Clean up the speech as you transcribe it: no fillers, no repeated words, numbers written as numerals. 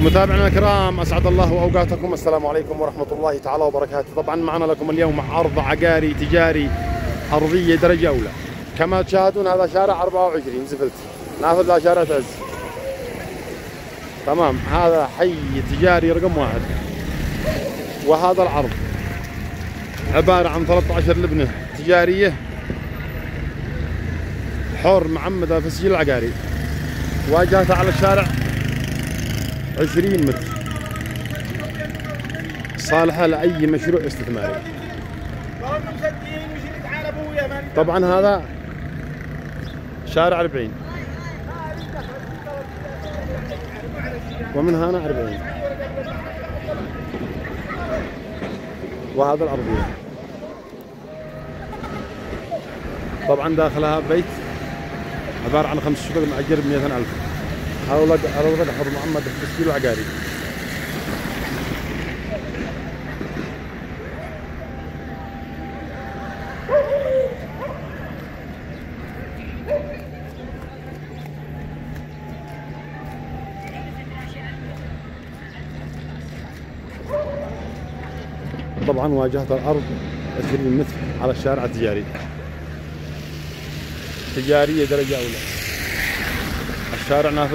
متابعينا الكرام، اسعد الله اوقاتكم. السلام عليكم ورحمه الله تعالى وبركاته. طبعا معنا لكم اليوم عرض عقاري تجاري ارضيه درجه اولى. كما تشاهدون هذا شارع 24 زفلت نافذ لشارع عز. تمام، هذا حي تجاري رقم 1. وهذا العرض عباره عن 13 لبنه تجاريه حر معمده في السجل العقاري. واجهتها على الشارع 20 متر، صالحة لأي مشروع استثماري. طبعا هذا شارع 40 ومن هنا 40. وهذا الأرضية طبعا داخلها بيت عبارة عن 5 شقق مأجر ب 200,000. هذا ولد حر محمد في التسجيل العقاري. طبعا واجهت الأرض 20 متر على الشارع التجاري، تجارية درجة أولى. الشارع نافذ